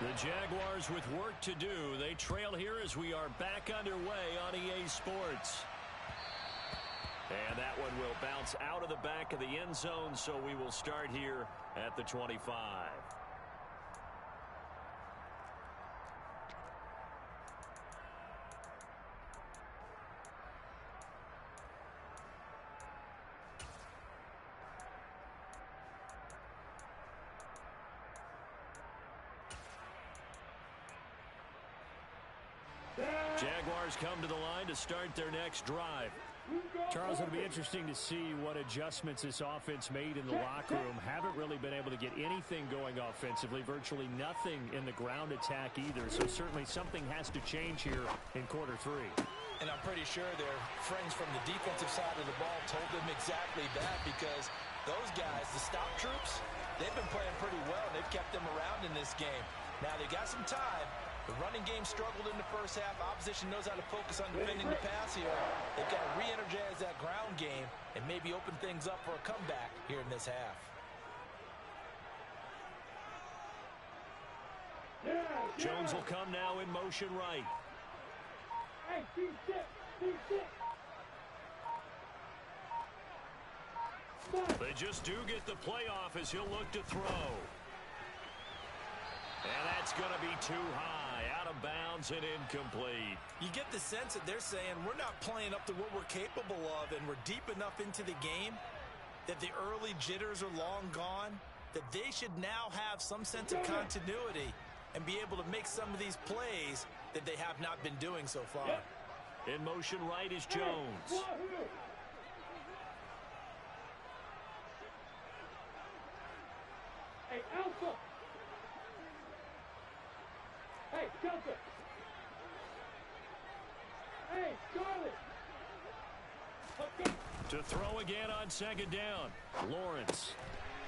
The Jaguars with work to do. They trail here as we are back underway on EA Sports. And that one will bounce out of the back of the end zone, so we will start here at the 25. Jaguars come to the line to start their next drive. Charles, it'll be interesting to see what adjustments this offense made in the locker room. Haven't really been able to get anything going offensively, virtually nothing in the ground attack either. So certainly something has to change here in quarter three. And I'm pretty sure their friends from the defensive side of the ball told them exactly that, because those guys, the stop troops, they've been playing pretty well. They've kept them around in this game. Now they got some time. The running game struggled in the first half. Opposition knows how to focus on defending the pass here. They've got to re-energize that ground game and maybe open things up for a comeback here in this half. Jones will come now in motion right. They just do get the playoff as he'll look to throw. And that's going to be too high, out of bounds and incomplete. You get the sense that they're saying we're not playing up to what we're capable of, and we're deep enough into the game that the early jitters are long gone, that they should now have some sense of continuity and be able to make some of these plays that they have not been doing so far. In motion right is Jones. Hey, Alpha! Hey, Delta! Hey, Charlie! To throw again on second down. Lawrence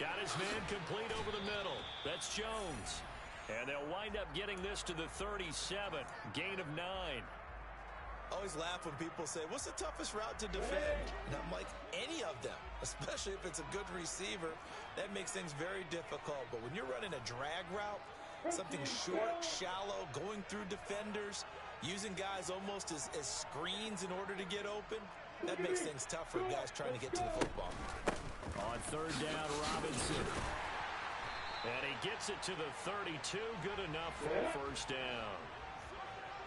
got his man complete over the middle. That's Jones. And they'll wind up getting this to the 37. Gain of 9. I always laugh when people say, what's the toughest route to defend? And I'm like, any of them, especially if it's a good receiver. That makes things very difficult. But when you're running a drag route, something short, shallow, going through defenders, using guys almost as screens in order to get open, that makes things tough for guys trying to get to the football. On third down, Robinson. And he gets it to the 32. Good enough for a first down.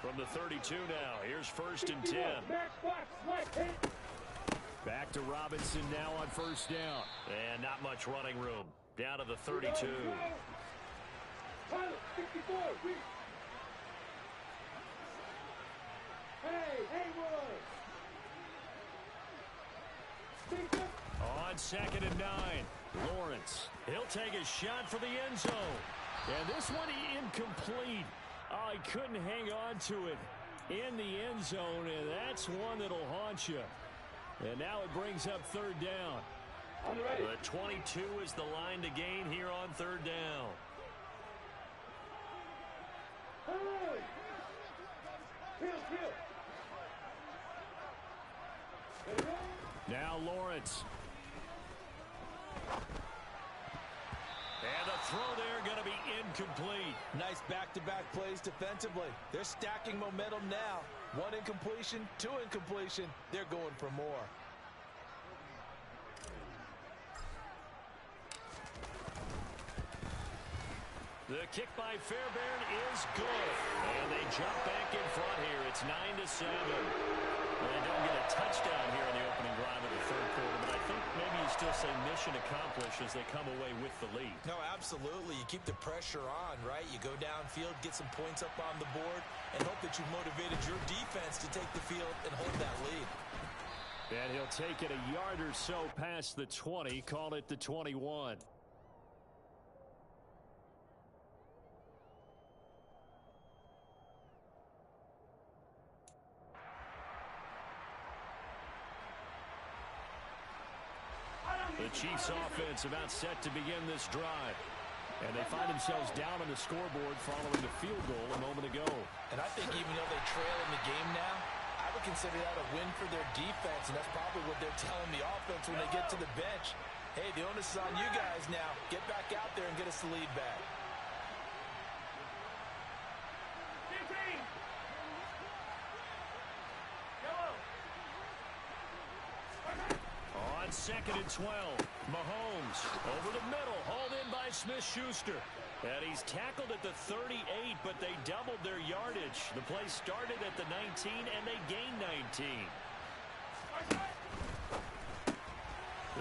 From the 32 now, here's first and 10. Back to Robinson now on first down. And not much running room. Down to the 32. On second and 9, Lawrence. He'll take a shot for the end zone. And this one incomplete. Oh, he couldn't hang on to it in the end zone, and that's one that'll haunt you. And now it brings up third down. The 22 is the line to gain here on third down. Now Lawrence. And the throw there going to be incomplete. Nice back-to-back plays defensively. They're stacking momentum now. 1 incompletion, 2 incompletion. They're going for more. The kick by Fairbairn is good. And they jump back in front here. It's 9-7. Well, they don't get a touchdown here in the opening drive of the third quarter, but I think maybe you still say mission accomplished as they come away with the lead. No, absolutely. You keep the pressure on, right? You go downfield, get some points up on the board, and hope that you've motivated your defense to take the field and hold that lead. And he'll take it a yard or so past the 20, call it the 21. The Chiefs offense about set to begin this drive. And they find themselves down on the scoreboard following the field goal a moment ago. And I think even though they trail in the game now, I would consider that a win for their defense, and that's probably what they're telling the offense when they get to the bench. Hey, the onus is on you guys now. Get back out there and get us the lead back. On 2nd and 12, Mahomes over the middle, hauled in by Smith-Schuster. And he's tackled at the 38, but they doubled their yardage. The play started at the 19, and they gained 19.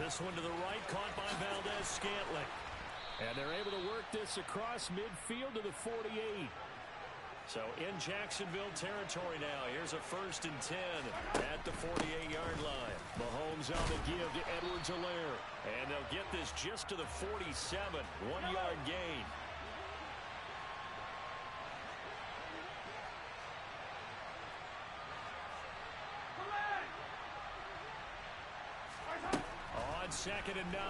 This one to the right, caught by Valdez-Scantling. And they're able to work this across midfield to the 48. So in Jacksonville territory now. Here's a 1st and 10 at the 48-yard line. Mahomes on the give to Edwards-Helaire. And they'll get this just to the 47. 1-yard gain. On 2nd and 9,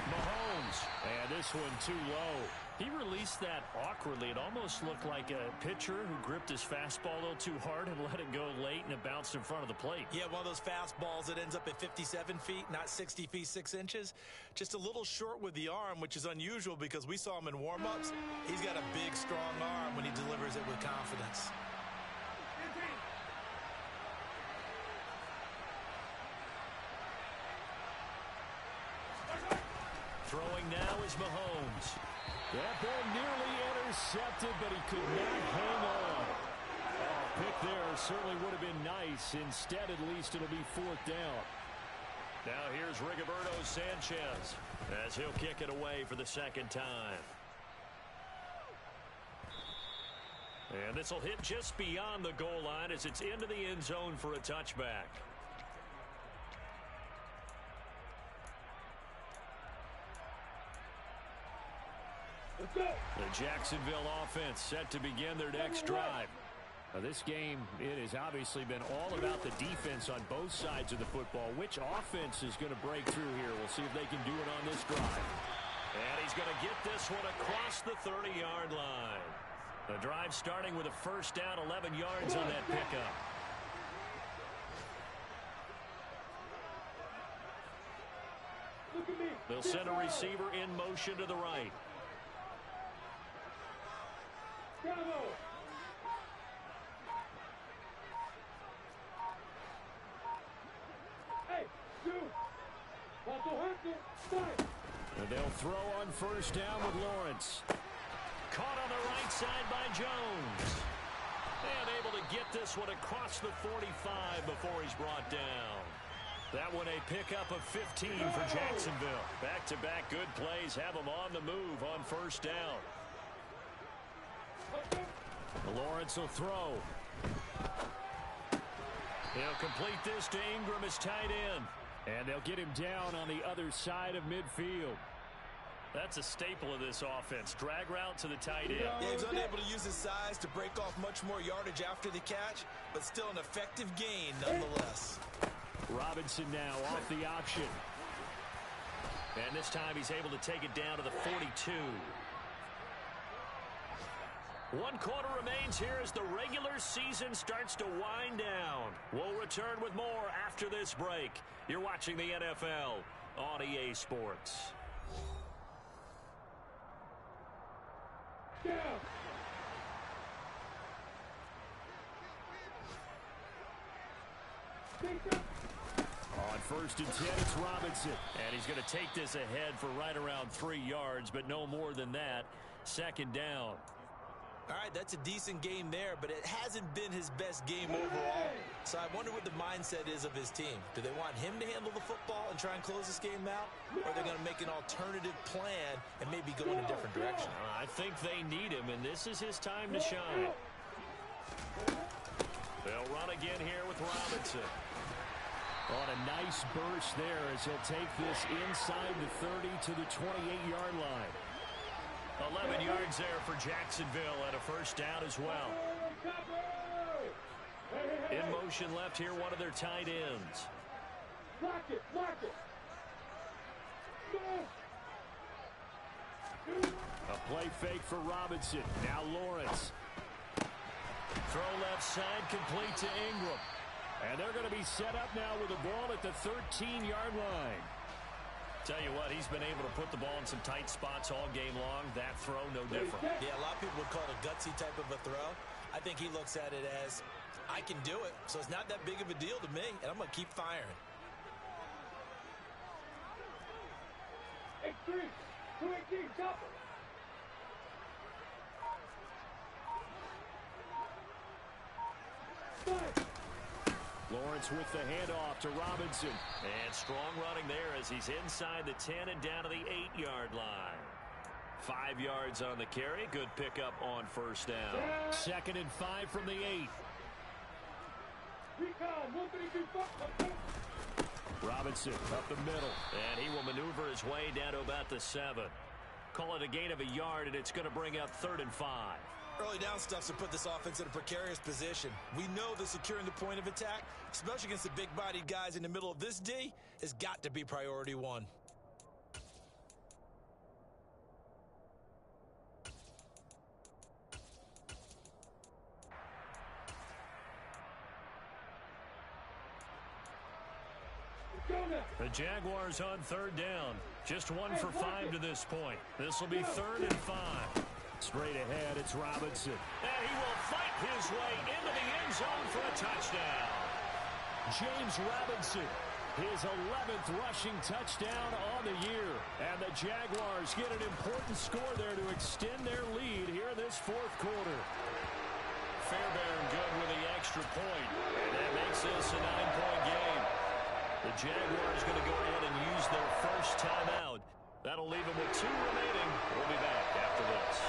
Mahomes. And this one too low. He released that awkwardly. It almost looked like a pitcher who gripped his fastball a little too hard and let it go late, and it bounced in front of the plate. Yeah, one of those fastballs that ends up at 57 feet, not 60 feet, 6 inches. Just a little short with the arm, which is unusual because we saw him in warm-ups. He's got a big, strong arm when he delivers it with confidence. Throwing now is Mahomes. That ball nearly intercepted, but he could not hang on. Pick there certainly would have been nice. Instead, at least, it'll be 4th down. Now here's Rigoberto Sanchez as he'll kick it away for the 2nd time. And this will hit just beyond the goal line as it's into the end zone for a touchback. The Jacksonville offense set to begin their next drive. Now this game, it has obviously been all about the defense on both sides of the football. Which offense is going to break through here? We'll see if they can do it on this drive. And he's going to get this one across the 30-yard line. The drive starting with a 1st down, 11 yards on that pickup. They'll send a receiver in motion to the right. Bravo! Hey, shoot! And they'll throw on 1st down with Lawrence. Caught on the right side by Jones. And able to get this one across the 45 before he's brought down. That one a pickup of 15 for Jacksonville. Back-to-back good plays have them on the move on 1st down. Lawrence will throw. He'll complete this to Ingram as tight end. And they'll get him down on the other side of midfield. That's a staple of this offense. Drag route to the tight end. Yeah, he was unable to use his size to break off much more yardage after the catch, but still an effective gain nonetheless. Robinson now off the option. And this time he's able to take it down to the 42. 1 quarter remains here as the regular season starts to wind down. We'll return with more after this break. You're watching the NFL on EA Sports. Yeah. On 1st and 10, it's Robinson. And he's going to take this ahead for right around 3 yards, but no more than that. 2nd down. All right, that's a decent game there, but it hasn't been his best game overall. So I wonder what the mindset is of his team. Do they want him to handle the football and try and close this game out? Or are they going to make an alternative plan and maybe go in a different direction? I think they need him, and this is his time to shine. They'll run again here with Robinson. On a nice burst there as he'll take this inside the 30 to the 28-yard line. 11 yards there for Jacksonville and a 1st down as well. In motion left here, one of their tight ends. Block it, block it. A play fake for Robinson. Now Lawrence. Throw left side, complete to Ingram. And they're going to be set up now with the ball at the 13-yard line. Tell you what, he's been able to put the ball in some tight spots all game long. That throw, no different. Yeah, a lot of people would call it a gutsy type of a throw. I think he looks at it as, I can do it, so it's not that big of a deal to me, and I'm going to keep firing. 8-3, 218, chopper. Lawrence with the handoff to Robinson. And strong running there as he's inside the 10 and down to the 8-yard line. 5 yards on the carry. Good pickup on first down. 2nd and 5 from the 8. Recon, 132, Robinson up the middle. And he will maneuver his way down to about the 7. Call it a gain of a yard, and it's going to bring up 3rd and 5. Early down stuff's to put this offense in a precarious position. We know that securing the point of attack, especially against the big-bodied guys in the middle of this D, has got to be priority 1. The Jaguars on 3rd down. Just 1 for 5 to this point. This will be 3rd and 5. Straight ahead, it's Robinson. And he will fight his way into the end zone for a touchdown. James Robinson, his 11th rushing touchdown on the year. And the Jaguars get an important score there to extend their lead here in this 4th quarter. Fairbairn good with the extra point. And that makes this a 9-point game. The Jaguars going to go ahead and use their first timeout. That'll leave them with 2 remaining. We'll be back after this.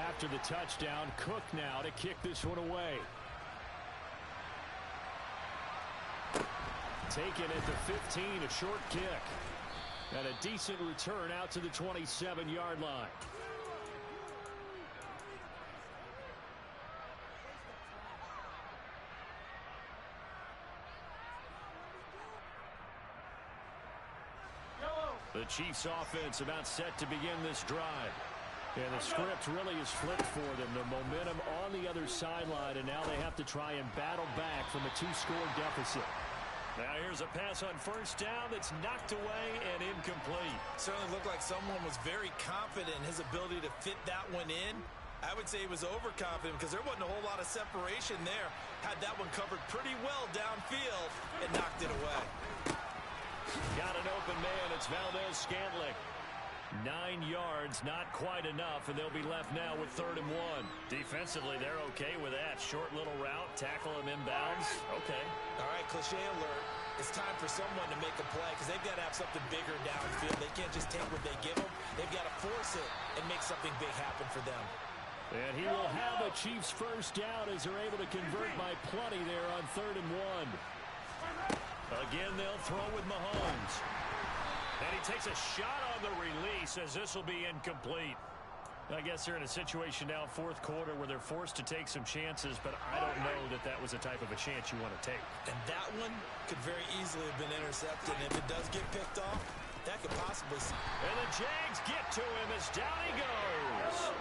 After the touchdown, Cook now to kick this one away. Taken at the 15, a short kick. And a decent return out to the 27-yard line. The Chiefs offense about set to begin this drive. And the script really is flipped for them. The momentum on the other sideline, and now they have to try and battle back from a 2-score deficit. Now here's a pass on first down that's knocked away and incomplete. Certainly looked like someone was very confident in his ability to fit that one in. I would say he was overconfident because there wasn't a whole lot of separation there. Had that one covered pretty well downfield and knocked it away. Got an open man. It's Valdez-Scantling. 9 yards, not quite enough, and they'll be left now with 3rd and 1. Defensively, they're okay with that. Short little route, tackle him inbounds. Okay. All right, cliche alert. It's time for someone to make a play because they've got to have something bigger downfield. They can't just take what they give them. They've got to force it and make something big happen for them. And he will have a Chiefs first down as they're able to convert by plenty there on 3rd and 1. Again, they'll throw with Mahomes. And he takes a shot on the release as this will be incomplete. I guess they're in a situation now, 4th quarter, where they're forced to take some chances, but I don't know that that was the type of a chance you want to take. And that one could very easily have been intercepted. And if it does get picked off, that could possibly... And the Jags get to him as down he goes.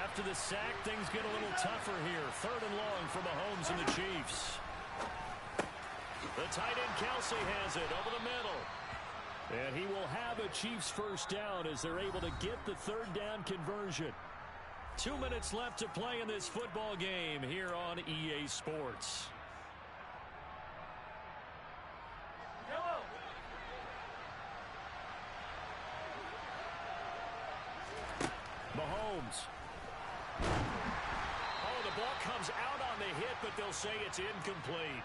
After the sack, things get a little tougher here. 3rd and long for Mahomes and the Chiefs. The tight end Kelsey has it over the middle. And he will have a Chiefs first down as they're able to get the 3rd down conversion. 2 minutes left to play in this football game here on EA Sports. Mahomes. Oh, the ball comes out on the hit, but they'll say it's incomplete.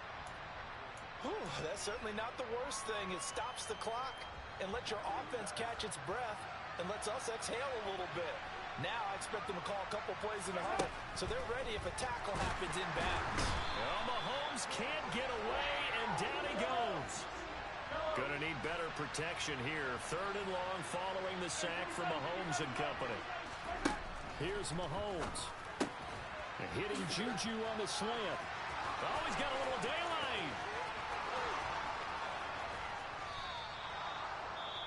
That's certainly not the worst thing. It stops the clock and lets your offense catch its breath and lets us exhale a little bit. Now I expect them to call a couple plays in the huddle, so they're ready if a tackle happens inbounds. Well, Mahomes can't get away, and down he goes. Gonna need better protection here. 3rd and long following the sack from Mahomes and company. Here's Mahomes. And hitting Juju on the slant. Oh, he's got a little daylight.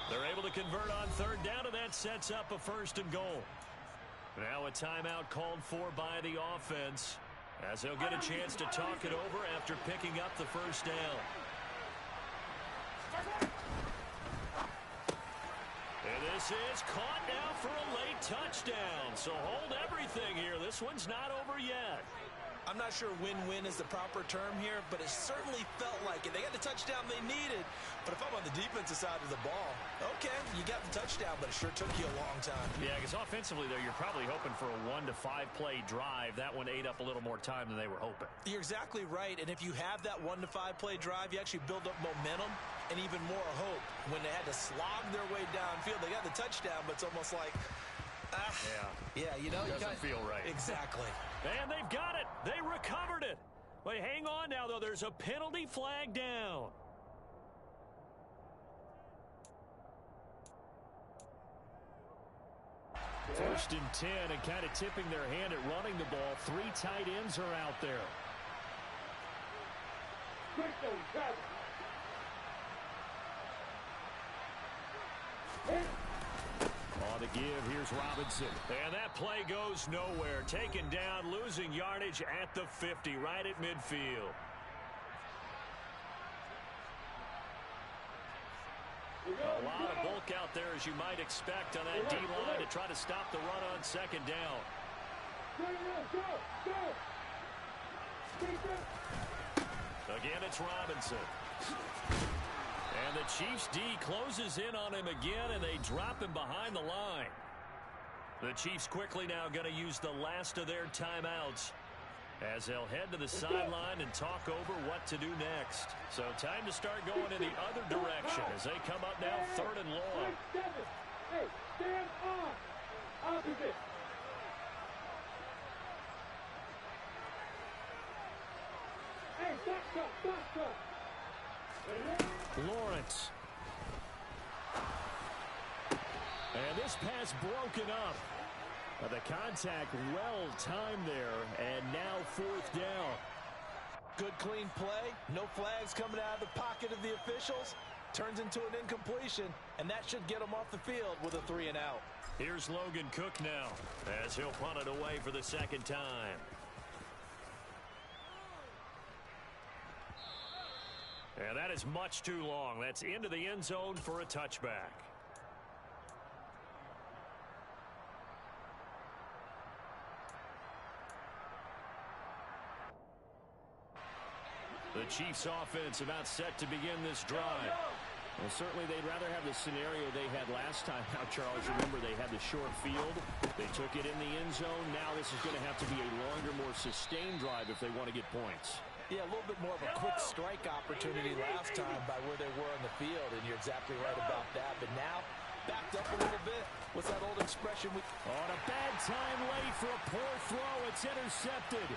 They're able to convert on 3rd down, and that sets up a 1st and goal. Now a timeout called for by the offense as they'll get a chance to talk it over after picking up the first down. And this is caught now for a late touchdown. So hold everything here. This one's not over yet. I'm not sure win-win is the proper term here, but it certainly felt like it. They got the touchdown they needed, but if I'm on the defensive side of the ball, okay, you got the touchdown, but it sure took you a long time. Yeah, because offensively, though, you're probably hoping for a 1 to 5 play drive. That one ate up a little more time than they were hoping. You're exactly right, and if you have that 1 to 5 play drive, you actually build up momentum and even more hope. When they had to slog their way downfield, they got the touchdown, but it's almost like, yeah, you know, doesn't feel right. Exactly. And they've got it. They recovered it. Wait, hang on now, though. There's a penalty flag down. First and 10, and kind of tipping their hand at running the ball. 3 tight ends are out there. On the give, here's Robinson. And that play goes nowhere. Taken down, losing yardage at the 50, right at midfield. A lot of bulk out there, as you might expect, on that D-line to try to stop the run on second down. Again, it's Robinson. And the Chiefs' D closes in on him again, and they drop him behind the line. The Chiefs quickly now going to use the last of their timeouts as they'll head to the sideline and talk over what to do next. So time to start going in the other direction as they come up now 3rd and long. Hey, stand on. Opposite. Hey, stop. Lawrence. And this pass broken up. The contact well timed there, and now 4th down. Good clean play. No flags coming out of the pocket of the officials. Turns into an incompletion, and that should get them off the field with a 3 and out. Here's Logan Cook now as he'll punt it away for the 2nd time. And that is much too long. That's into the end zone for a touchback. The Chiefs offense about set to begin this drive. Well, certainly they'd rather have the scenario they had last time out, Charles. Remember, they had the short field. They took it in the end zone. Now this is going to have to be a longer, more sustained drive if they want to get points. Yeah, a little bit more of a quick strike opportunity last time by where they were on the field, and you're exactly right about that. But now, backed up a little bit. What's that old expression? On a bad time late for a poor throw. It's intercepted.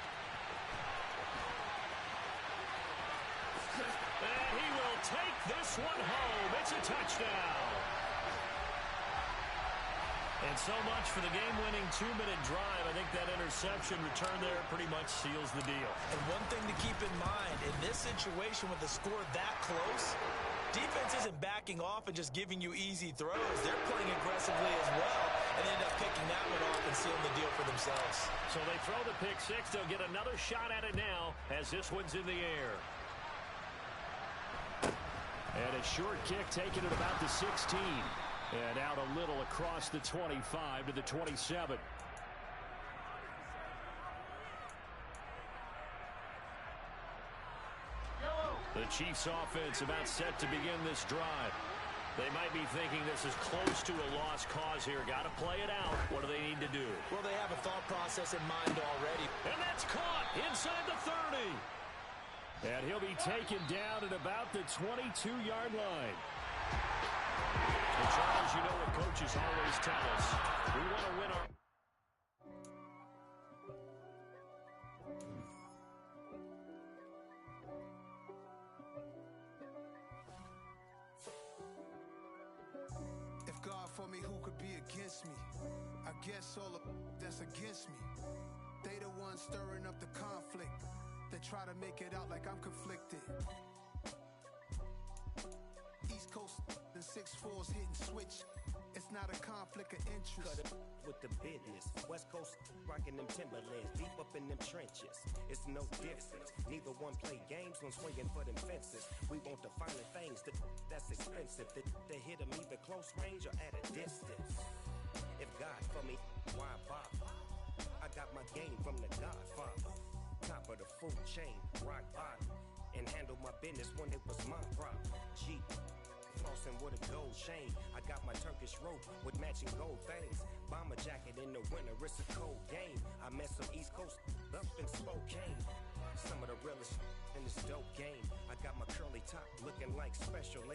And he will take this one home. It's a touchdown. And so much for the game-winning 2-minute drive. I think that interception return there pretty much seals the deal. And one thing to keep in mind, in this situation with the score that close, defense isn't backing off and just giving you easy throws. They're playing aggressively as well, and they end up picking that one off and sealing the deal for themselves. So they throw the pick 6. They'll get another shot at it now as this one's in the air. And a short kick taken at about the 16. And out a little across the 25 to the 27. The Chiefs offense about set to begin this drive. They might be thinking this is close to a lost cause here. Got to play it out. What do they need to do? Well, they have a thought process in mind already. And that's caught inside the 30. And he'll be taken down at about the 22-yard line. And Charles, you know what coaches always tell us. We want to win our... If God for me, who could be against me? I guess all of that's against me. They the ones stirring up the conflict. They try to make it out like I'm conflicted. East Coast and 6'4's hitting switch. It's It's not a conflict of interest. Cut it with the business. West Coast rocking them Timberlands, deep up in them trenches. It's no difference. Neither one play games when swinging for them fences. We want the finer things that's expensive. They hit them either close range or at a distance. If God for me, why bother? I got my game from the Godfather. Top of the food chain, rock bottom. And handle my business when it was my problem. Jeep, flossing with a gold chain. I got my Turkish rope with matching gold things. Bomber jacket in the winter, it's a cold game. I met some East Coast up in Spokane. Some of the realest in this dope game. I got my curly top looking like special ed